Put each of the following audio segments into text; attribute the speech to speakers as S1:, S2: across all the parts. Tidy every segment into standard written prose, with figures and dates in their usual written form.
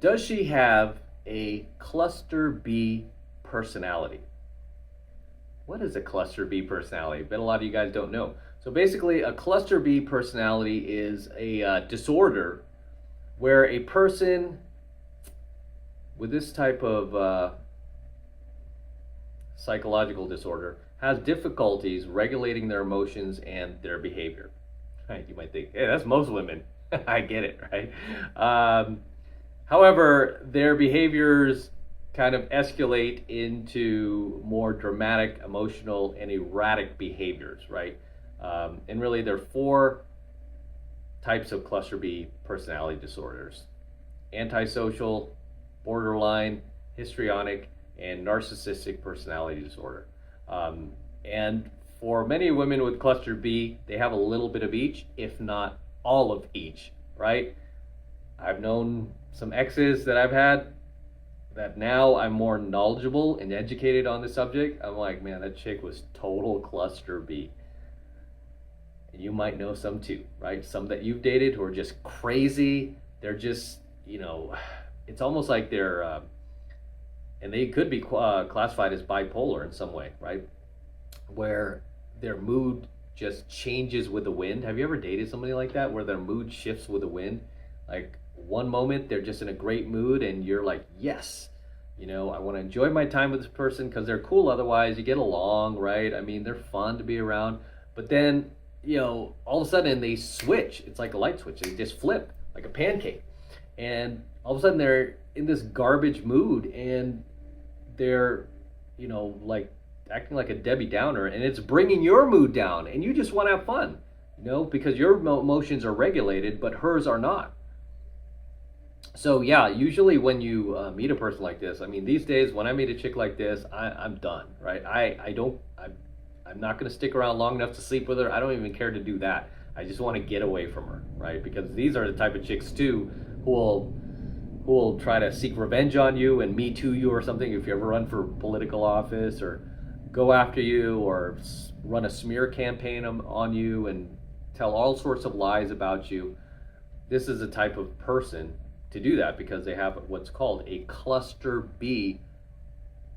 S1: Does she have a cluster B personality? What is a cluster B personality? I bet a lot of you guys don't know. So basically, a cluster B personality is a disorder where a person with this type of psychological disorder has difficulties regulating their emotions and their behavior. Right? You might think, hey, that's most women. I get it, right? However, their behaviors kind of escalate into more dramatic, emotional, and erratic behaviors, right? And really, there are four types of cluster B personality disorders: antisocial, borderline, histrionic, and narcissistic personality disorder. And for many women with cluster B, they have a little bit of each, if not all of each, right? I've known some exes that I've had that now I'm more knowledgeable and educated on the subject. I'm like, man, that chick was total cluster B. And you might know some too, right? Some that you've dated who are just crazy. They're just, it's almost like they're, and they could be classified as bipolar in some way, right? Where their mood just changes with the wind. Have you ever dated somebody like that, where their mood shifts with the wind? Like one moment they're just in a great mood and you're like, yes, I want to enjoy my time with this person because they're cool. Otherwise, you get along, right? I mean, they're fun to be around. But then, all of a sudden they switch. It's like a light switch. They just flip like a pancake. And all of a sudden they're in this garbage mood and they're, like acting like a Debbie Downer, and it's bringing your mood down and you just want to have fun, because your emotions are regulated, but hers are not. So yeah, usually when you meet a person like this, I mean, these days when I meet a chick like this, I'm done, right? I'm not going to stick around long enough to sleep with her. I don't even care to do that. I just want to get away from her, right? Because these are the type of chicks too who will try to seek revenge on you and me too you or something if you ever run for political office, or go after you, or run a smear campaign on you and tell all sorts of lies about you. This is a type of person to do that because they have what's called a cluster B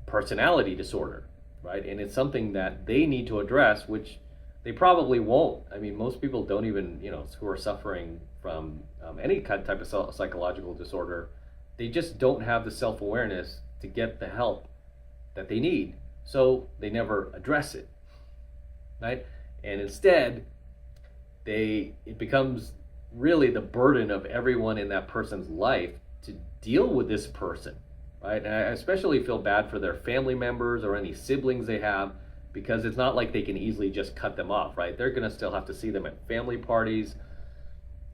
S1: personality disorder, right? And it's something that they need to address, which they probably won't. I mean, most people don't even, who are suffering from any type of psychological disorder, they just don't have the self-awareness to get the help that they need. So they never address it, right? And instead, it becomes really the burden of everyone in that person's life to deal with this person, right? And I especially feel bad for their family members or any siblings they have, because it's not like they can easily just cut them off, right? They're gonna still have to see them at family parties,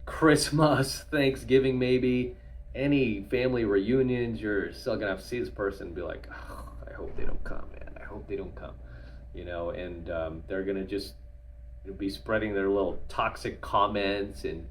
S1: Christmas, Thanksgiving, maybe any family reunions. You're still gonna have to see this person and be like, oh, I hope they don't come, man. I hope they don't come, and they're gonna just be spreading their little toxic comments and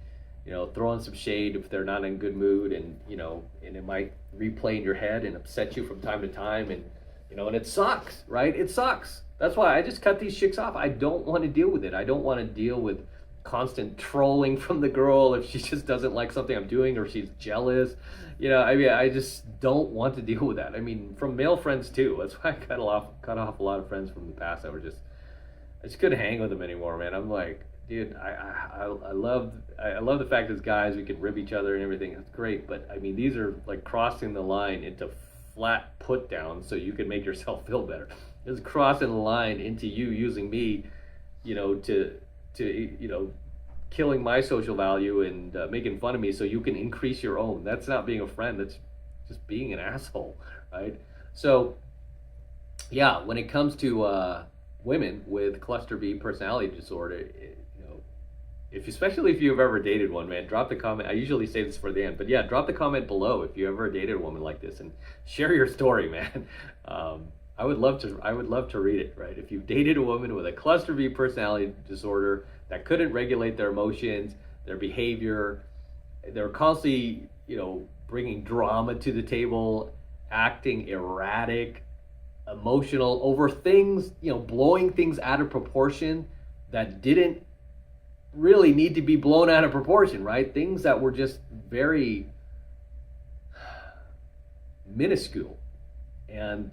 S1: throwing some shade if they're not in a good mood, and and it might replay in your head and upset you from time to time, and and it sucks, right? It sucks. That's why I just cut these chicks off. I don't want to deal with it. I don't want to deal with constant trolling from the girl if she just doesn't like something I'm doing or she's jealous. I just don't want to deal with that. I mean, from male friends too. That's why I cut off a lot of friends from the past that I just couldn't hang with them anymore, man. I'm like, dude, I love the fact as guys we can rib each other and everything. That's great, but I mean, these are like crossing the line into flat put down so you can make yourself feel better. It's crossing the line into you using me, to killing my social value and making fun of me so you can increase your own. That's not being a friend. That's just being an asshole, right? So, yeah, when it comes to women with cluster B personality disorder, especially if you've ever dated one, man, drop the comment. I usually say this for the end, but yeah, drop the comment below if you ever dated a woman like this and share your story, man. I would love to read it, right? If you've dated a woman with a cluster B personality disorder that couldn't regulate their emotions, their behavior, they're constantly, bringing drama to the table, acting erratic, emotional over things, blowing things out of proportion that didn't really need to be blown out of proportion, right? Things that were just very minuscule and,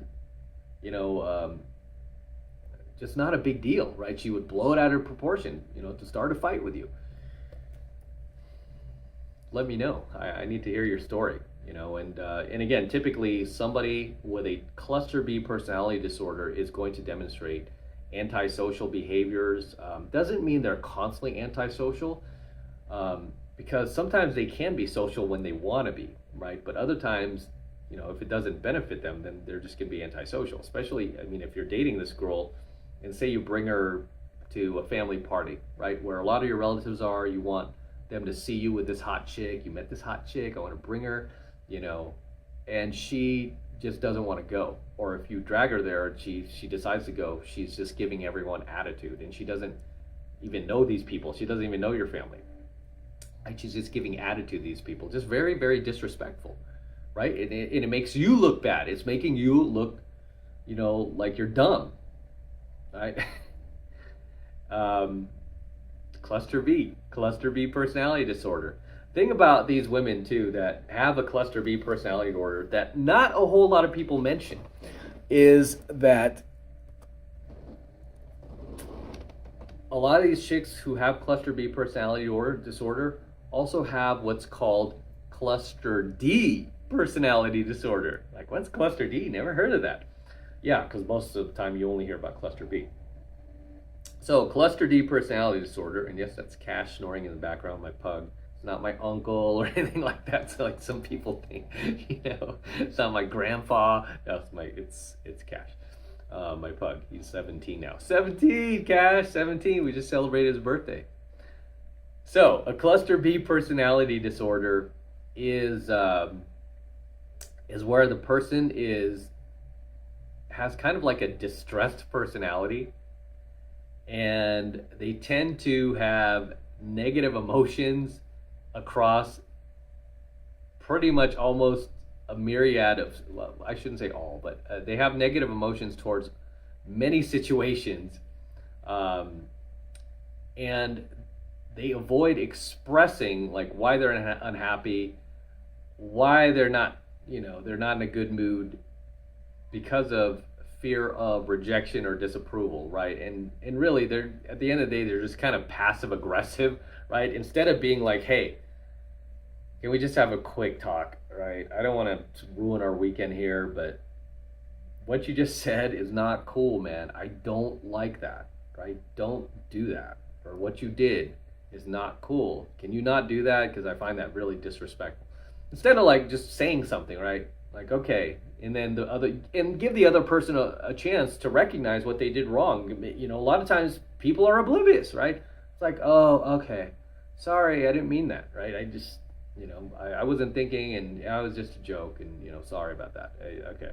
S1: just not a big deal, right? She would blow it out of proportion, to start a fight with you. Let me know. I need to hear your story, and again, typically somebody with a cluster B personality disorder is going to demonstrate antisocial behaviors. Doesn't mean they're constantly antisocial, because sometimes they can be social when they want to be, right? But other times, if it doesn't benefit them, then they're just going to be antisocial. Especially, if you're dating this girl and say you bring her to a family party, right, where a lot of your relatives are, you want them to see you with this hot chick, you met this hot chick, I want to bring her, and she just doesn't want to go. Or if you drag her there and she decides to go, she's just giving everyone attitude, and she doesn't even know these people. She doesn't even know your family. Right? She's just giving attitude to these people. Just very, very disrespectful, right? And it makes you look bad. It's making you look, like you're dumb, right? Cluster B personality disorder. Thing about these women too that have a cluster B personality disorder that not a whole lot of people mention is that a lot of these chicks who have cluster B personality disorder also have what's called cluster D personality disorder. Like, what's cluster D? Never heard of that. Yeah, because most of the time you only hear about cluster B. So cluster D personality disorder, and yes, that's Cash snoring in the background, my pug. It's not my uncle or anything like that. So like some people think, it's not my grandpa. No, it's Cash, my pug. He's 17 now. 17, Cash, 17. We just celebrated his birthday. So a cluster B personality disorder is where the person has kind of like a distressed personality, and they tend to have negative emotions across pretty much almost a myriad of, well, I shouldn't say all, but they have negative emotions towards many situations, and they avoid expressing like why they're unhappy, why they're not in a good mood, because of fear of rejection or disapproval, right? And really, they're at the end of the day, they're just kind of passive aggressive, right? Instead of being like, hey, can we just have a quick talk, right? I don't want to ruin our weekend here, but what you just said is not cool, man. I don't like that, right? Don't do that. Or what you did is not cool. Can you not do that? Because I find that really disrespectful. Instead of like just saying something, right? Like, okay, and then give the other person a chance to recognize what they did wrong. A lot of times people are oblivious, right? It's like, oh, okay, sorry, I didn't mean that, right? I just, I wasn't thinking, and I was just a joke, and sorry about that. Okay.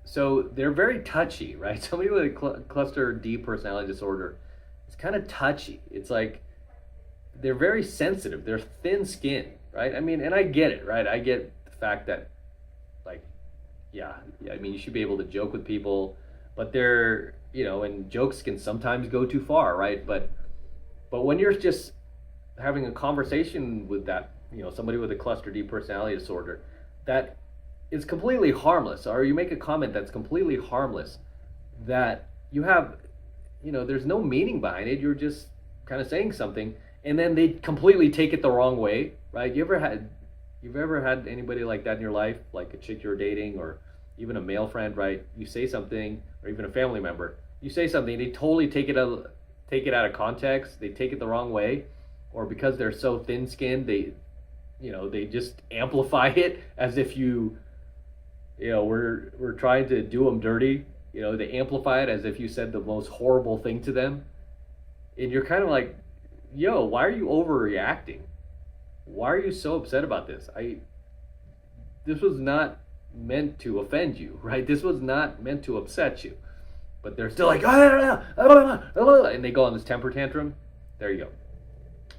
S1: So they're very touchy, right? Somebody with a cluster D personality disorder is kind of touchy. It's like they're very sensitive. They're thin-skinned, right? And I get it, right? I get the fact that, like, yeah, you should be able to joke with people, but they're, and jokes can sometimes go too far, right? But when you're just having a conversation with that, somebody with a cluster D personality disorder, that is completely harmless, or you make a comment that's completely harmless, that you have, there's no meaning behind it. You're just kind of saying something, and then they completely take it the wrong way, right? You've ever had anybody like that in your life, like a chick you're dating, or even a male friend, right? You say something, or even a family member, you say something, they totally take it out of context. They take it the wrong way, or because they're so thin-skinned, they just amplify it as if we're trying to do them dirty. They amplify it as if you said the most horrible thing to them, and you're kind of like, yo, why are you overreacting? Why are you so upset about this? This was not meant to offend you, right? This was not meant to upset you. But they're still like, and they go on this temper tantrum. There you go,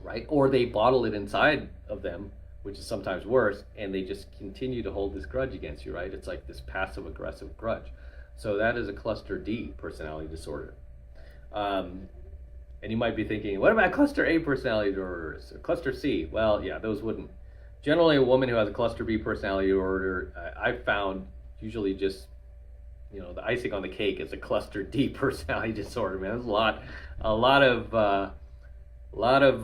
S1: right? Or they bottle it inside of them, which is sometimes worse, and they just continue to hold this grudge against you, right? It's like this passive aggressive grudge. So that is a cluster D personality disorder. And you might be thinking, what about cluster A personality disorders? Cluster C? Well, yeah, those wouldn't Generally, a woman who has a cluster B personality disorder, I've found usually just, you know, the icing on the cake is a cluster D personality disorder. Man, there's a lot of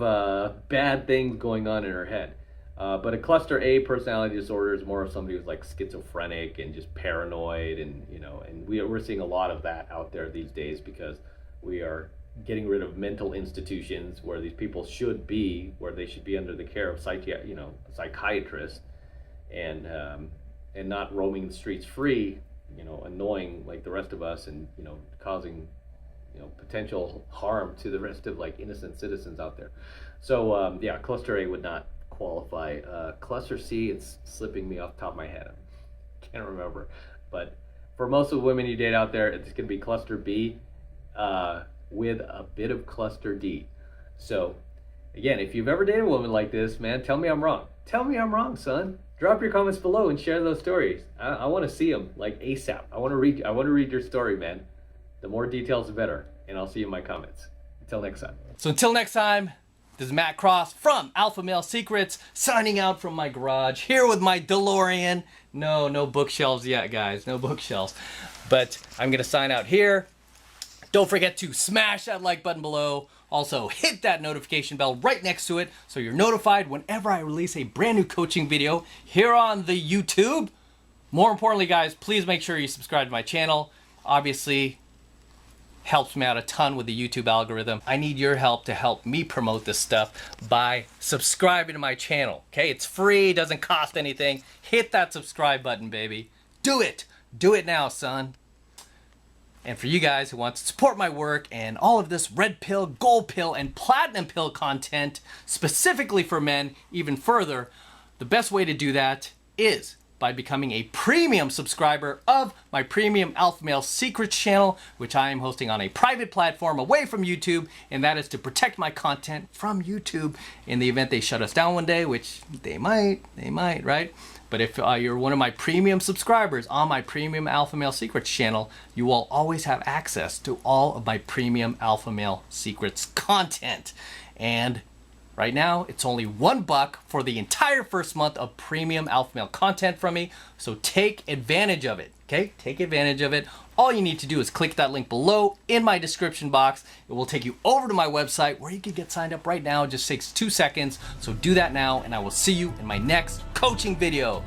S1: bad things going on in her head. But a cluster A personality disorder is more of somebody who's like schizophrenic and just paranoid, and you know, and we're seeing a lot of that out there these days because we are getting rid of mental institutions where these people should be, where they should be under the care of psychiatrists, and not roaming the streets free, you know, annoying like the rest of us, and you know, causing, you know, potential harm to the rest of like innocent citizens out there. So yeah, cluster A would not qualify. Cluster C, it's slipping me off the top of my head. I can't remember. But for most of the women you date out there, it's going to be cluster B with a bit of cluster D. So again, if you've ever dated a woman like this, man, tell me I'm wrong. Tell me I'm wrong, son. Drop your comments below and share those stories. I want to see them like ASAP. I want to read your story, man. The more details, the better. And I'll see you in my comments. Until next time.
S2: So until next time, this is Matt Cross from Alpha Male Secrets, signing out from my garage, here with my DeLorean. No bookshelves yet, guys. No bookshelves. But I'm going to sign out here. Don't forget to smash that like button below. Also, hit that notification bell right next to it so you're notified whenever I release a brand new coaching video here on the YouTube. More importantly, guys, please make sure you subscribe to my channel. Obviously, helps me out a ton with the YouTube algorithm. I need your help to help me promote this stuff by subscribing to my channel. Okay, it's free, doesn't cost anything. Hit that subscribe button, baby. Do it. Do it now, son. And for you guys who want to support my work and all of this red pill, gold pill, and platinum pill content specifically for men even further, the best way to do that is by becoming a premium subscriber of my premium Alpha Male Secrets channel, which I am hosting on a private platform away from YouTube, and that is to protect my content from YouTube in the event they shut us down one day, which they might, right? But if you're one of my premium subscribers on my premium Alpha Male Secrets channel, you will always have access to all of my premium Alpha Male Secrets content. And right now, it's only $1 for the entire first month of premium Alpha Male content from me. So take advantage of it, okay? Take advantage of it. All you need to do is click that link below in my description box. It will take you over to my website where you can get signed up right now. It just takes 2 seconds. So do that now, and I will see you in my next coaching video.